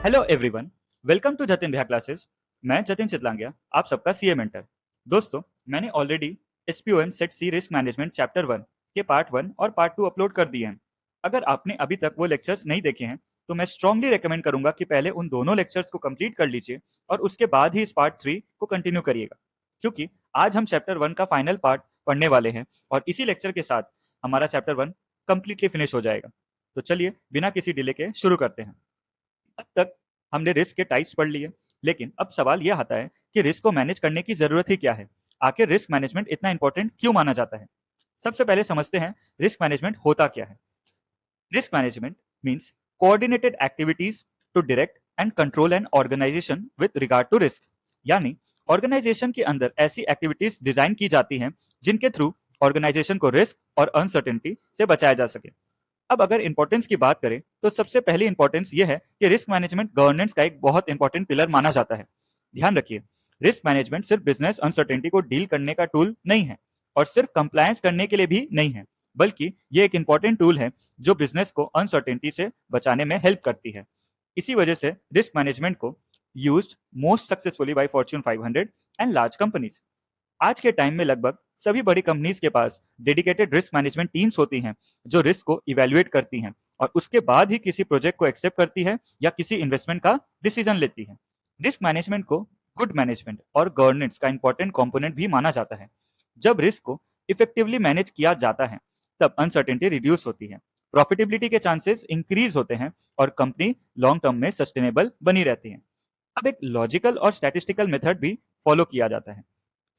Hello everyone, welcome to Jatin Bhaiya classes. मैं जतिन चितलांगिया, आप सबका सीए मेंटर। दोस्तों, मैंने ऑलरेडी एसपीओएम सेट सी रिस्क मैनेजमेंट चैप्टर 1 के पार्ट 1 और पार्ट 2 अपलोड कर दिए हैं। अगर आपने अभी तक वो लेक्चर्स नहीं देखे हैं तो मैं स्ट्रांगली रेकमेंड करूंगा कि पहले उन दोनों लेक्चर्स को कंप्लीट कर लीजिए और उसके बाद ही इस पार्ट 3 को कंटिन्यू करिएगा, क्योंकि आज हम चैप्टर 1 का फाइनल पार्ट पढ़ने वाले हैं और इसी लेक्चर के साथ हमारा चैप्टर 1 कंप्लीटली फिनिश हो जाएगा। तो चलिए बिना किसी डिले के शुरू करते हैं। अब तक हमने रिस्क के टाइप्स पढ़ लिए, लेकिन अब सवाल यह आता है कि रिस्क को मैनेज करने की जरूरत ही क्या है। आखिर रिस्क मैनेजमेंट इतना इंपॉर्टेंट क्यों माना जाता है? सबसे पहले समझते हैं रिस्क मैनेजमेंट होता क्या है। Risk management means coordinated activities to direct and control an organisation with regard to risk. यानी ऑर्गेनाइजेशन के अंदर ऐसी एक्टिविटीज डिजाइन की जाती हैं जिनके थ्रू ऑर्गेनाइजेशन को रिस्क और अनसर्टेनिटी से बचाया जा सके। अब अगर इंपॉर्टेंस की बात करें तो सबसे पहली इंपॉर्टेंस ये है कि रिस्क मैनेजमेंट गवर्नेंस का एक बहुत इंपॉर्टेंट पिलर माना जाता है। ध्यान रखिए, रिस्क मैनेजमेंट सिर्फ बिजनेस अनसर्टेनिटी को डील करने का टूल नहीं है और सिर्फ कंप्लायंस करने के लिए भी नहीं है, बल्कि ये एक इंपॉर्टेंट टूल है जो बिजनेस को अनसर्टेनिटी से बचाने में हेल्प करती है। इसी वजह से रिस्क मैनेजमेंट को used most successfully by Fortune 500 and large companies. आज के टाइम में लगभग सभी बड़ी कंपनीज के पास डेडिकेटेड रिस्क मैनेजमेंट टीम्स होती हैं जो रिस्क को इवेल्युएट करती हैं और उसके बाद ही किसी प्रोजेक्ट को एक्सेप्ट करती है या किसी इन्वेस्टमेंट का डिसीजन लेती है। रिस्क मैनेजमेंट को गुड मैनेजमेंट और गवर्नेंस का इंपॉर्टेंट कंपोनेंट भी माना जाता है। जब रिस्क को इफेक्टिवली मैनेज किया जाता है तब अनसर्टेनिटी रिड्यूस होती है, प्रॉफिटेबिलिटी के चांसेस इंक्रीज होते हैं और कंपनी लॉन्ग टर्म में सस्टेनेबल बनी रहती है। अब एक लॉजिकल और स्टैटिस्टिकल मेथड भी फॉलो किया जाता है।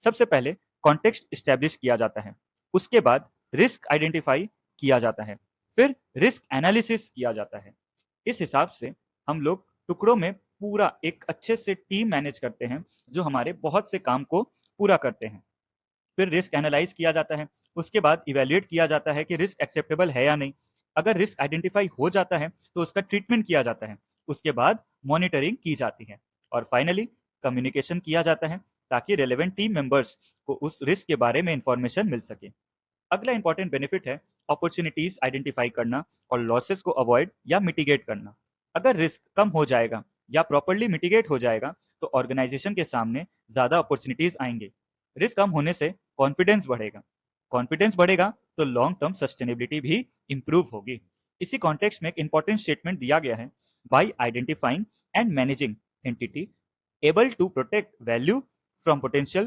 सबसे पहले कॉन्टेक्स्ट स्टैब्लिश किया जाता है, उसके बाद रिस्क आइडेंटिफाई किया जाता है, फिर रिस्क एनालिसिस किया जाता है। इस हिसाब से हम लोग टुकड़ों में पूरा एक अच्छे से टीम मैनेज करते हैं जो हमारे बहुत से काम को पूरा करते हैं। फिर रिस्क एनालाइज किया जाता है, उसके बाद इवेल्युएट किया जाता है कि रिस्क एक्सेप्टेबल है या नहीं। अगर रिस्क आइडेंटिफाई हो जाता है तो उसका ट्रीटमेंट किया जाता है, उसके बाद मॉनिटरिंग की जाती है और फाइनली कम्युनिकेशन किया जाता है ताकि रेलेवेंट टीम मेंबर्स को उस रिस्क के बारे में इंफॉर्मेशन मिल सके। अगला इंपॉर्टेंट बेनिफिट है अपॉर्चुनिटीज आइडेंटिफाई करना और लॉसेस को अवॉइड या मिटिगेट करना। अगर रिस्क कम हो जाएगा या प्रॉपरली मिटिगेट हो जाएगा तो ऑर्गेनाइजेशन के सामने ज्यादा अपॉर्चुनिटीज आएंगे। रिस्क कम होने से कॉन्फिडेंस बढ़ेगा, कॉन्फिडेंस बढ़ेगा तो लॉन्ग टर्म सस्टेनेबिलिटी भी इंप्रूव होगी। इसी कॉन्टेक्स्ट में एक इंपॉर्टेंट स्टेटमेंट दिया गया है, by identifying and managing entity able to protect value from potential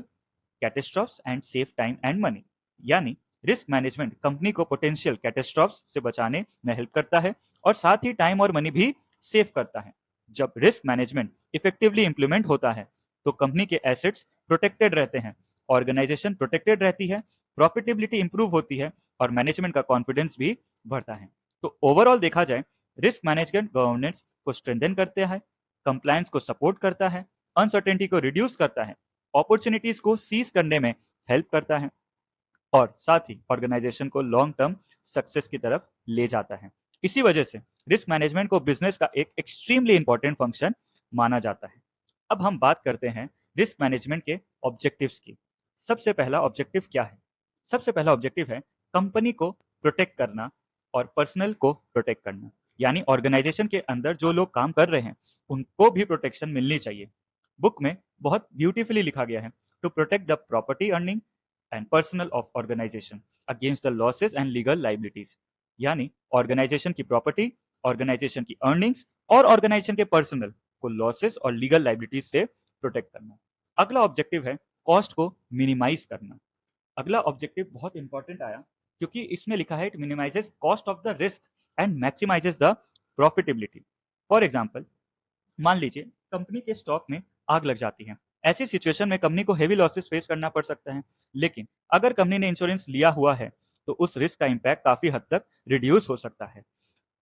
catastrophes and save time and money. यानी रिस्क मैनेजमेंट कंपनी को पोटेंशियल कैटेस्ट्रॉफ्स से बचाने में हेल्प करता है और साथ ही टाइम और मनी भी सेव करता है। जब रिस्क मैनेजमेंट इफेक्टिवली इंप्लीमेंट होता है तो कंपनी के एसेट्स प्रोटेक्टेड रहते हैं, ऑर्गेनाइजेशन प्रोटेक्टेड रहती है, प्रॉफिटेबिलिटी इंप्रूव होती है और मैनेजमेंट का कॉन्फिडेंस भी बढ़ता है। तो ओवरऑल देखा जाए, रिस्क मैनेजमेंट गवर्नेंस को स्ट्रेंथन करते हैं, कंप्लायंस को सपोर्ट करता है, अनसर्टेनिटी को रिड्यूस करता है, अपॉर्चुनिटीज को सीज करने में हेल्प करता है और साथ ही ऑर्गेनाइजेशन को लॉन्ग टर्म सक्सेस की तरफ ले जाता है। इसी वजह से रिस्क मैनेजमेंट को बिजनेस का एक एक्सट्रीमली इंपॉर्टेंट फंक्शन माना जाता है। अब हम बात करते हैं रिस्क मैनेजमेंट के ऑब्जेक्टिव्स की। सबसे पहला ऑब्जेक्टिव क्या है? सबसे पहला ऑब्जेक्टिव है कंपनी को प्रोटेक्ट करना और पर्सनल को प्रोटेक्ट करना। यानी ऑर्गेनाइजेशन के अंदर जो लोग काम कर रहे हैं उनको भी प्रोटेक्शन मिलनी चाहिए। बुक में बहुत ब्यूटीफुली लिखा गया है, to protect the property earning and personnel of organisation against the losses and legal liabilities. यानी ऑर्गेनाइजेशन की प्रॉपर्टी, ऑर्गेनाइजेशन की अर्निंग्स और ऑर्गेनाइजेशन के पर्सनल को लॉसेस और लीगल लाइबिलिटीज से प्रोटेक्ट करना। अगला ऑब्जेक्टिव है कॉस्ट को मिनिमाइज करना। अगला ऑब्जेक्टिव बहुत इंपॉर्टेंट आया क्योंकि इसमें लिखा है it minimizes cost of the risk and maximizes the profitability. For example, मान लीजिए कंपनी के स्टॉक में आग लग जाती है। ऐसी सिचुएशन में कंपनी को हेवी लॉसेस फेस करना पड़ सकता है, लेकिन अगर कंपनी ने इंश्योरेंस लिया हुआ है तो उस रिस्क का इम्पैक्ट काफी हद तक रिड्यूस हो सकता है।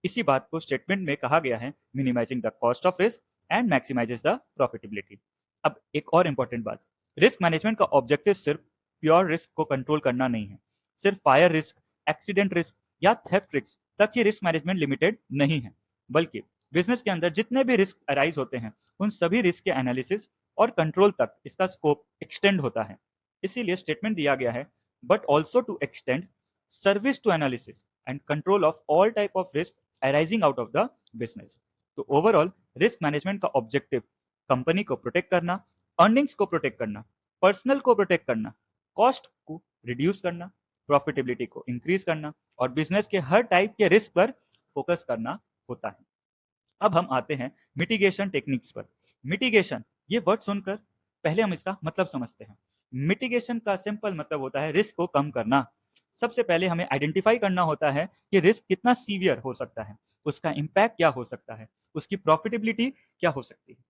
इसी बात को स्टेटमेंट में कहा गया है, minimizing the cost of risk and maximizes the profitability. अब एक और इंपॉर्टेंट बात, रिस्क मैनेजमेंट का ऑब्जेक्टिव सिर्फ प्योर रिस्क को कंट्रोल करना नहीं है। सिर्फ फायर रिस्क, एक्सीडेंट रिस्क या थेफ्ट रिस्क तक ही रिस्क मैनेजमेंट लिमिटेड नहीं है, बल्कि बिजनेस के अंदर जितने भी रिस्क अराइज होते हैं उन सभी रिस्क के एनालिसिस और कंट्रोल तक इसका स्कोप एक्सटेंड होता है। इसीलिए स्टेटमेंट दिया गया है, but also to extend service to analysis and control of all type of risk arising out of the business। तो ओवरऑल रिस्क मैनेजमेंट का ऑब्जेक्टिव कंपनी को प्रोटेक्ट करना, अर्निंग्स को प्रोटेक्ट करना, पर्सनल को प्रोटेक्ट करना, कॉस्ट को रिड्यूस करना, प्रॉफिटेबिलिटी को इंक्रीज करना और बिजनेस के हर टाइप के रिस्क पर फोकस करना होता है। अब हम आते हैं मिटिगेशन टेक्निक्स पर। मिटिगेशन, ये वर्ड सुनकर पहले हम इसका मतलब समझते हैं। मिटिगेशन का सिंपल मतलब होता है रिस्क को कम करना। सबसे पहले हमें आइडेंटिफाई करना होता है कि रिस्क कितना सीवियर हो सकता है, उसका इम्पैक्ट क्या हो सकता है, उसकी प्रॉफिटेबिलिटी क्या हो सकती है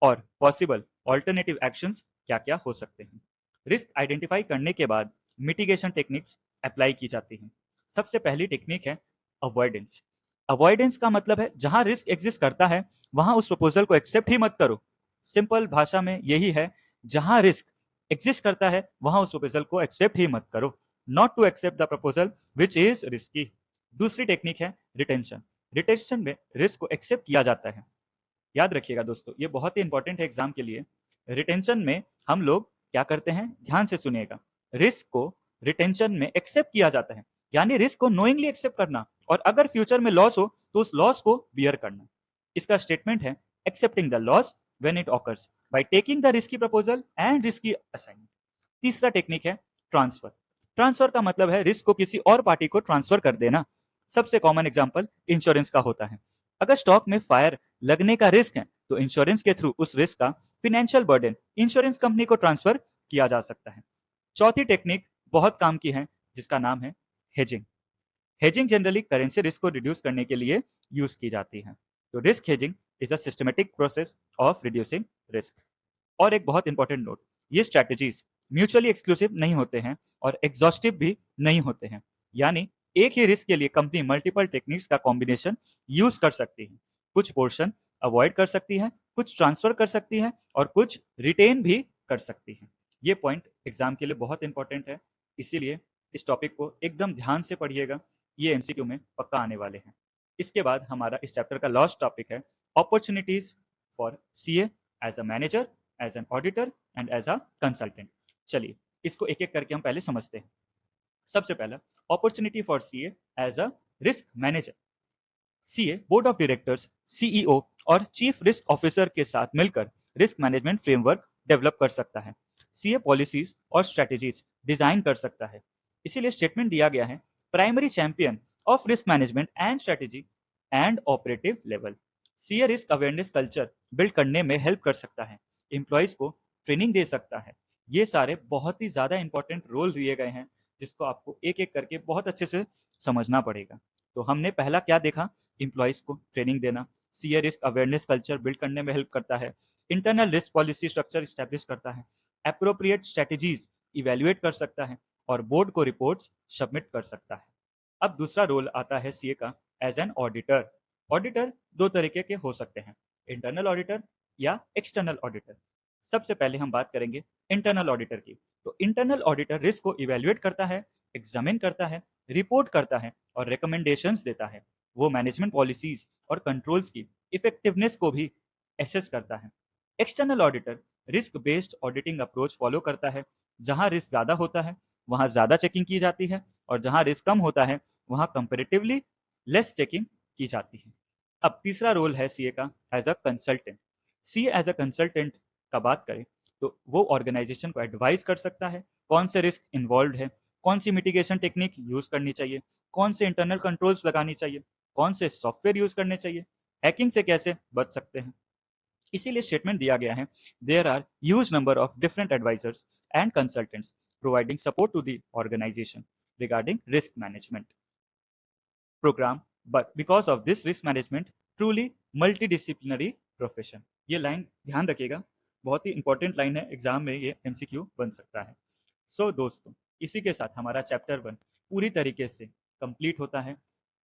और पॉसिबल ऑल्टरनेटिव एक्शंस क्या क्या हो सकते हैं। रिस्क आइडेंटिफाई करने के बाद मिटिगेशन टेक्निक्स अप्लाई की जाती हैं। सबसे पहली टेक्निक है अवॉइडेंस। अवॉइडेंस का मतलब है जहां रिस्क एग्जिस्ट करता है वहां उस प्रपोजल को एक्सेप्ट ही मत करो। सिंपल भाषा में यही है, जहां रिस्क एग्जिस्ट करता है वहां उस प्रपोजल को एक्सेप्ट ही मत करो। Not to accept the proposal which is risky. दूसरी टेक्निक है रिटेंशन। रिटेंशन में रिस्क को एक्सेप्ट किया जाता है। याद रखिएगा दोस्तों, ये बहुत ही इंपॉर्टेंट है एग्जाम के लिए। रिटेंशन में हम लोग क्या करते हैं, ध्यान से सुनिएगा। रिस्क को रिटेंशन में एक्सेप्ट किया जाता है, यानी रिस्क को नोइंगली एक्सेप्ट करना और अगर फ्यूचर में लॉस हो तो उस लॉस को बियर करना। इसका स्टेटमेंट है accepting the loss when it occurs by taking the risky proposal and risky assignment. तीसरा टेक्निक है ट्रांसफर। ट्रांसफर का मतलब है रिस्क को किसी और पार्टी को ट्रांसफर कर देना। सबसे कॉमन एग्जांपल इंश्योरेंस का होता है। अगर स्टॉक में फायर लगने का रिस्क है तो इंश्योरेंस के थ्रू उस रिस्क का फिनेंशियल बर्डन इंश्योरेंस कंपनी को ट्रांसफर किया जा सकता है। चौथी टेक्निक बहुत काम की है, जिसका नाम है hedging. Hedging generally currency risk को रिड्यूस करने के लिए यूज की जाती है। तो risk hedging is a systematic process of reducing risk. और एक बहुत इंपॉर्टेंट नोट, ये स्ट्रैटेजीज म्यूचुअली एक्सक्लूसिव नहीं होते हैं और एग्जॉस्टिव भी नहीं होते हैं। यानी एक ही रिस्क के लिए कंपनी मल्टीपल टेक्निक्स का कॉम्बिनेशन यूज कर सकती है। कुछ पोर्शन अवॉइड कर सकती है, कुछ ट्रांसफर कर सकती है और कुछ रिटेन भी कर सकती है। ये पॉइंट एग्जाम के लिए बहुत इंपॉर्टेंट है, इसीलिए इस टॉपिक को एकदम ध्यान से पढ़िएगा, ये एमसीक्यू में पक्का आने वाले हैं। इसके बाद हमारा इस चैप्टर का लास्ट टॉपिक है opportunities for CA as a manager, as an auditor and as a consultant. चलिए इसको एक एक करके हम पहले समझते हैं। सबसे पहला, opportunity for CA as a risk manager. CA board of directors, CEO और चीफ रिस्क ऑफिसर के साथ मिलकर रिस्क मैनेजमेंट फ्रेमवर्क डेवलप कर सकता है। सीए पॉलिसीज और स्ट्रेटेजीज डिजाइन कर सकता है। इसीलिए स्टेटमेंट दिया गया है, primary champion of risk management and strategy and operative level. CA risk awareness culture build करने में हेल्प कर सकता है, एम्प्लॉयज को ट्रेनिंग दे सकता है। ये सारे बहुत ही ज्यादा इंपॉर्टेंट रोल दिए गए हैं, जिसको आपको एक एक करके बहुत अच्छे से समझना पड़ेगा। तो हमने पहला क्या देखा, इंप्लॉइज को ट्रेनिंग देना। CA risk awareness culture build करने में हेल्प करता है, internal risk policy structure establish करता है, अप्रोप्रिएट स्ट्रेटेजीज इवेल्युएट कर सकता है और बोर्ड को रिपोर्ट्स सबमिट कर सकता है। अब दूसरा रोल आता है सीए का एज एन ऑडिटर। ऑडिटर दो तरीके के हो सकते हैं, इंटरनल ऑडिटर या एक्सटर्नल ऑडिटर। सबसे पहले हम बात करेंगे इंटरनल ऑडिटर की। तो इंटरनल ऑडिटर रिस्क को इवेल्युएट करता है, एग्जामिन करता है, रिपोर्ट करता है और रिकमेंडेशंस देता है। वो मैनेजमेंट पॉलिसीज और कंट्रोल्स की इफेक्टिवनेस को भी एसेस करता है। External auditor risk based auditing approach follow करता है। जहां रिस्क ज्यादा होता है वहां ज्यादा चेकिंग की जाती है और जहां रिस्क कम होता है वहां कंपेरेटिवली लेस चेकिंग की जाती है। अब तीसरा रोल है सीए का as a consultant. CA as a consultant का बात करें तो वो ऑर्गेनाइजेशन को एडवाइस कर सकता है, कौन से रिस्क इन्वॉल्व है, कौन सी मिटिगेशन टेक्निक यूज करनी चाहिए, कौन से इंटरनल कंट्रोल्स लगानी चाहिए, कौन से सॉफ्टवेयर यूज करने चाहिए, हैकिंग से कैसे बच सकते हैं। इसीलिए स्टेटमेंट दिया गया है, there are huge number of different advisers and consultants providing support to the organisation regarding risk management program, but because of this risk management truly multidisciplinary profession. ये लाइन ध्यान रखिएगा, बहुत ही इंपॉर्टेंट लाइन है, exam में ये MCQ बन सकता है। सो दोस्तों, इसी के साथ हमारा चैप्टर 1 पूरी तरीके से कंप्लीट होता है।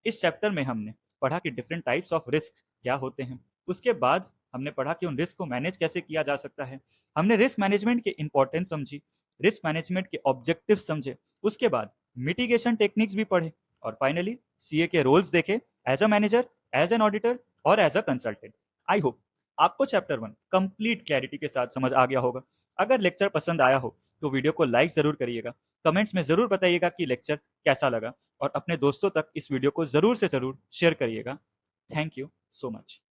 इस चैप्टर में हमने पढ़ा कि डिफरेंट टाइप्स ऑफ रिस्क क्या होते हैं, उसके बाद हमने पढ़ा कि उन रिस्क को मैनेज कैसे किया जा सकता है, हमने रिस्क मैनेजमेंट के इंपॉर्टेंस समझी, रिस्क मैनेजमेंट के ऑब्जेक्टिव समझे, उसके बाद मिटिगेशन टेक्निक्स भी पढ़े और फाइनली सीए के रोल्स देखे, as a manager, as an auditor और as a consultant. I hope आपको चैप्टर 1 कंप्लीट क्लैरिटी के साथ समझ आ गया होगा। अगर लेक्चर पसंद आया हो तो वीडियो को लाइक जरूर करिएगा, कमेंट्स में जरूर बताइएगा कि लेक्चर कैसा लगा और अपने दोस्तों तक इस वीडियो को जरूर से जरूर शेयर करिएगा। Thank you so much.